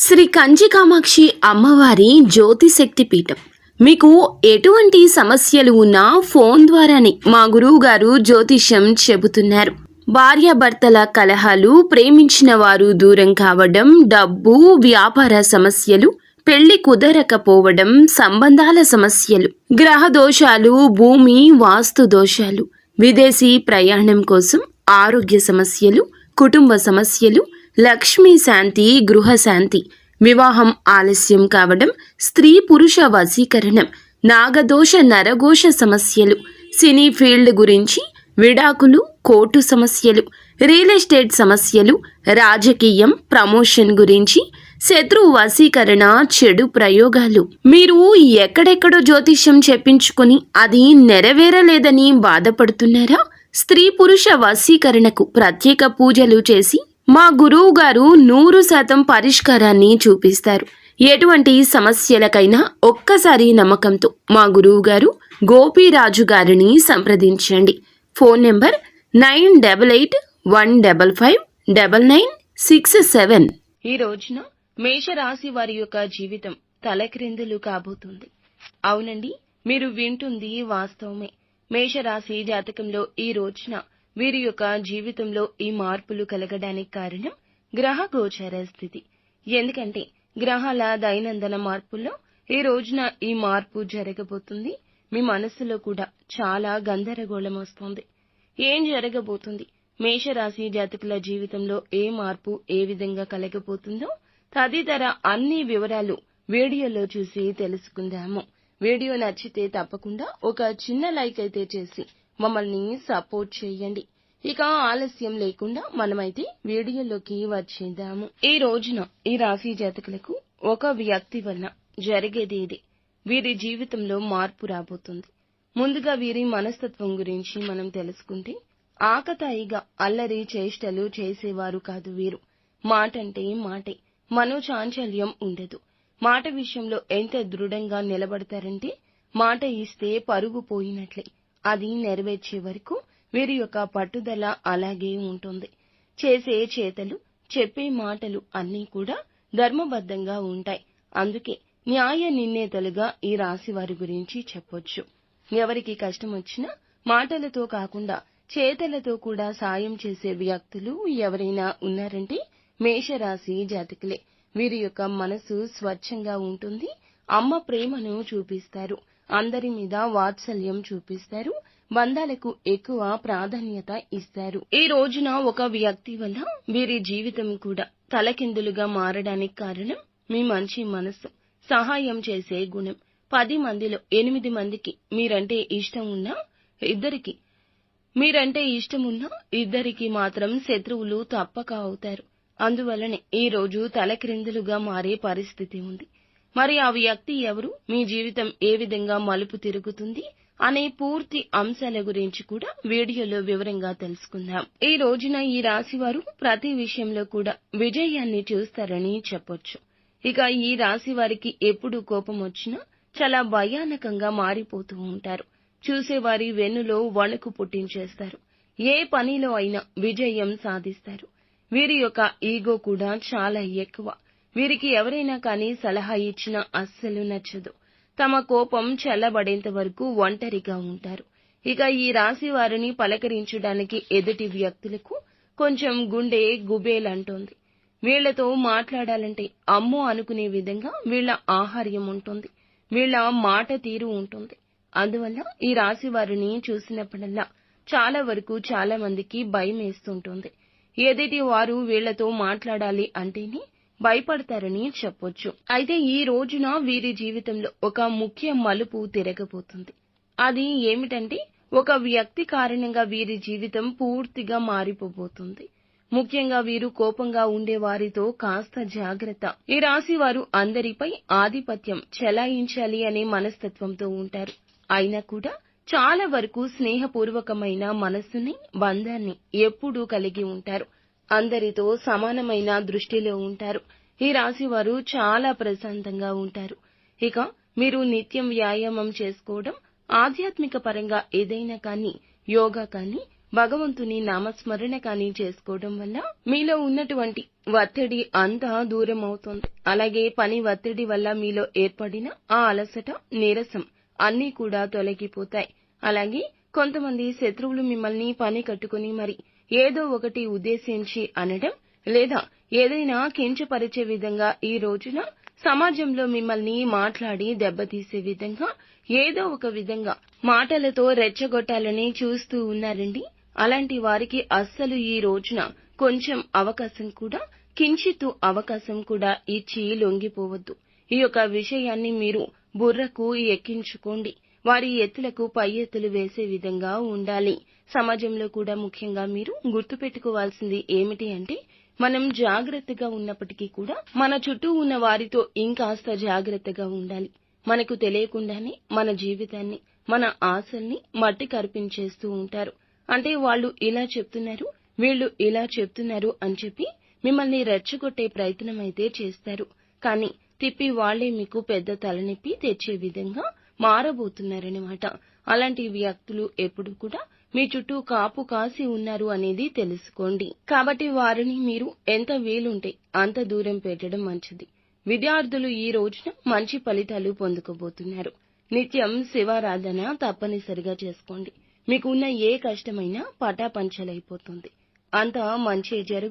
శ్రీ కంచి కామాక్షి అమ్మవారి జ్యోతిశక్తి పీఠం. మీకు ఎటువంటి సమస్యలు ఉన్నా ఫోన్ ద్వారానే మా గురువు గారు జ్యోతిష్యం చెబుతున్నారు. భార్యాభర్తల కలహాలు, ప్రేమించిన వారు దూరం కావడం, డబ్బు, వ్యాపార సమస్యలు, పెళ్లి కుదరకపోవడం, సంబంధాల సమస్యలు, గ్రహ దోషాలు, భూమి వాస్తు దోషాలు, విదేశీ ప్రయాణం కోసం, ఆరోగ్య సమస్యలు, కుటుంబ సమస్యలు, లక్ష్మీ శాంతి, గృహశాంతి, వివాహం ఆలస్యం కావడం, స్త్రీ పురుష వశీకరణం, నాగదోష నరఘోష సమస్యలు, సినీ ఫీల్డ్ గురించి, విడాకులు, కోర్టు సమస్యలు, రియల్ ఎస్టేట్ సమస్యలు, రాజకీయం, ప్రమోషన్ గురించి, శత్రు వశీకరణ, చెడు ప్రయోగాలు. మీరు ఎక్కడెక్కడో జ్యోతిష్యం చెప్పించుకుని అది నెరవేరలేదని బాధపడుతున్నారా? స్త్రీ పురుష వశీకరణకు ప్రత్యేక పూజలు చేసి మా గురువు గారు 100% పరిష్కారాన్ని చూపిస్తారు. ఎటువంటి సమస్యలకైనా ఒక్కసారి నమ్మకంతో మా గురువు గారు గోపీరాజు గారిని సంప్రదించండి. Phone number 9815559967. ఈ రోజున మేషరాశి వారి యొక్క జీవితం తలక్రిందులు కాబోతుంది. అవునండి, మీరు వింటుంది వాస్తవమే. మేషరాశి జాతకంలో ఈ రోజున వీరి యొక్క జీవితంలో ఈ మార్పులు కలగడానికి కారణం గ్రహ గోచర స్థితి. ఎందుకంటే గ్రహాల దైనందిన మార్పుల్లో ఈ రోజున ఈ మార్పు జరగబోతుంది. మీ మనస్సులో కూడా చాలా గందరగోళం వస్తుంది. ఏం జరగబోతుంది, మేషరాశి జాతకుల జీవితంలో ఏ మార్పు ఏ విధంగా కలగబోతుందో తదితర అన్ని వివరాలు వీడియోలో చూసి తెలుసుకుందాము. వీడియో నచ్చితే తప్పకుండా ఒక చిన్న లైక్ అయితే చేసి మమ్మల్ని సపోర్ట్ చేయండి. ఇక ఆలస్యం లేకుండా మనమైతే వీడియోలోకి వచ్చేద్దాము. ఈ రోజున ఈ రాశి జాతకులకు ఒక వ్యక్తి వల్ల జరిగేది ఇది. వీరి జీవితంలో మార్పు రాబోతుంది. ముందుగా వీరి మనస్తత్వం గురించి మనం తెలుసుకుంటే, ఆకతాయిగా అల్లరి చేష్టలు చేసేవారు కాదు వీరు. మాటంటే మాటే, మనోచాంచల్యం ఉండదు. మాట విషయంలో ఎంత దృఢంగా నిలబడతారంటే, మాట ఇస్తే పరుగు పోయినట్లే. అది నెరవేర్చే వరకు వీరి యొక్క పట్టుదల అలాగే ఉంటుంది. చేసే చేతలు, చెప్పే మాటలు అన్నీ కూడా ధర్మబద్ధంగా ఉంటాయి. అందుకే న్యాయ నిర్ణేతలుగా ఈ రాశి వారి గురించి చెప్పొచ్చు. ఎవరికి కష్టం వచ్చినా మాటలతో కాకుండా చేతలతో కూడా సాయం చేసే వ్యక్తులు ఎవరైనా ఉన్నారంటే మేషరాశి జాతకులే. వీరి యొక్క మనసు స్వచ్ఛంగా ఉంటుంది. అమ్మ ప్రేమను చూపిస్తారు. అందరి మీద వాత్సల్యం చూపిస్తారు. బంధాలకు ఎక్కువ ప్రాధాన్యత ఇస్తారు. ఈ రోజున ఒక వ్యక్తి వల్ల వీరి జీవితం కూడా తలకిందులుగా మారడానికి కారణం మీ మంచి మనస్సు, సహాయం చేసే గుణం. 10 మందిలో 8 మందికి మీరంటే ఇష్టం ఉన్నా ఇద్దరికి మాత్రం శత్రువులు తప్పక అవుతారు. అందువల్లనే ఈ రోజు తలక్రిందులుగా మారే పరిస్థితి ఉంది. మరి ఆ వ్యక్తి ఎవరు, మీ జీవితం ఏ విధంగా మలుపు తిరుగుతుంది అనే పూర్తి అంశాల గురించి కూడా వీడియోలో వివరంగా తెలుసుకుందాం. ఈ రోజున ఈ రాశి వారు ప్రతి విషయంలో కూడా విజయాన్ని చూస్తారని చెప్పొచ్చు. ఇక ఈ రాశి వారికి ఎప్పుడు కోపం వచ్చినా చాలా భయానకంగా మారిపోతూ ఉంటారు. చూసేవారి వెన్నులో వణుకు పుట్టించేస్తారు. ఏ పనిలో అయినా విజయం సాధిస్తారు. వీరి యొక్క ఈగో కూడా చాలా ఎక్కువ. వీరికి ఎవరైనా కానీ సలహా ఇచ్చినా అస్సలు నచ్చదు. తమ కోపం చల్లబడేంత వరకు ఒంటరిగా ఉంటారు. ఇక ఈ రాశి వారిని పలకరించడానికి ఎదుటి వ్యక్తులకు కొంచెం గుండె గుబేలంటోంది. వీళ్లతో మాట్లాడాలంటే అమ్మో అనుకునే విధంగా వీళ్ల ఆహార్యం ఉంటుంది. వీళ్ల మాట తీరు ఉంటుంది. అందువల్ల ఈ రాశి వారిని చూసినప్పుడల్లా చాలా వరకు చాలా మందికి భయం వేస్తుంటుంది. ఎదుటి వారు వీళ్లతో మాట్లాడాలి అంటేనే భయపడతారని చెప్పొచ్చు. అయితే ఈ రోజున వీరి జీవితంలో ఒక ముఖ్య మలుపు తిరగబోతుంది. అది ఏమిటంటే, ఒక వ్యక్తి కారణంగా వీరి జీవితం పూర్తిగా మారిపోబోతుంది. ముఖ్యంగా వీరు కోపంగా ఉండే వారితో కాస్త జాగ్రత్త. ఈ రాశి వారు అందరిపై ఆధిపత్యం చెలాయించాలి అనే మనస్తత్వంతో ఉంటారు. అయినా కూడా చాలా వరకు స్నేహపూర్వకమైన మనస్సుని, బంధాన్ని ఎప్పుడూ కలిగి ఉంటారు. అందరితో సమానమైన దృష్టిలో ఉంటారు. ఈ రాశి వారు చాలా ప్రశాంతంగా ఉంటారు. ఇక మీరు నిత్యం వ్యాయామం చేసుకోవడం, ఆధ్యాత్మిక పరంగా ఏదైనా కానీ, యోగా కానీ, భగవంతుని నామస్మరణ కానీ చేసుకోవడం వల్ల మీలో ఉన్నటువంటి ఒత్తిడి అంతా దూరం అవుతుంది. అలాగే పని ఒత్తిడి వల్ల మీలో ఏర్పడిన ఆ అలసట, నీరసం అన్నీ కూడా తొలగిపోతాయి. అలాగే కొంతమంది శత్రువులు మిమ్మల్ని పని కట్టుకుని మరి ఏదో ఒకటి ఉద్దేశించి అనడం లేదా ఏదైనా కించపరిచే విధంగా ఈ రోజున సమాజంలో మిమ్మల్ని మాట్లాడి దెబ్బతీసే విధంగా ఏదో ఒక విధంగా మాటలతో రెచ్చగొట్టాలని చూస్తూ ఉన్నారండి. అలాంటి వారికి అస్సలు ఈ రోజున కొంచెం అవకాశం కూడా, కించిత్తు అవకాశం కూడా ఇచ్చి లొంగిపోవద్దు. ఈ యొక్క విషయాన్ని మీరు బుర్రకు ఎక్కించుకోండి. వారి ఎత్తులకు పై ఎత్తులు వేసే విధంగా ఉండాలి. సమాజంలో కూడా ముఖ్యంగా మీరు గుర్తుపెట్టుకోవాల్సింది ఏమిటి అంటే, మనం జాగ్రత్తగా ఉన్నప్పటికీ కూడా మన చుట్టూ ఉన్న వారితో ఇంకాస్త జాగ్రత్తగా ఉండాలి. మనకు తెలియకుండానే మన జీవితాన్ని, మన ఆశల్ని మట్టి కరిపించేస్తూ ఉంటారు. అంటే వాళ్ళు ఇలా చెప్తున్నారు, వీళ్ళు ఇలా చెప్తున్నారు అని చెప్పి మిమ్మల్ని రెచ్చగొట్టే ప్రయత్నం అయితే చేస్తారు. కానీ తిప్పి వాళ్లే మీకు పెద్ద తలనొప్పి తెచ్చే విధంగా మారబోతున్నారన్నమాట. అలాంటి వ్యక్తులు ఎప్పుడు కూడా మీ చుట్టూ కాపు కాసి ఉన్నారు అనేది తెలుసుకోండి. కాబట్టి వారిని మీరు ఎంత వీలుంటే అంత దూరం పెట్టడం మంచిది. విద్యార్థులు ఈ రోజున మంచి ఫలితాలు పొందుకోబోతున్నారు. నిత్యం శివారాధన తప్పనిసరిగా చేసుకోండి. మీకు ఉన్న ఏ కష్టమైనా పటాపంచలైపోతుంది. అంతా మంచే జరుగుతుంది.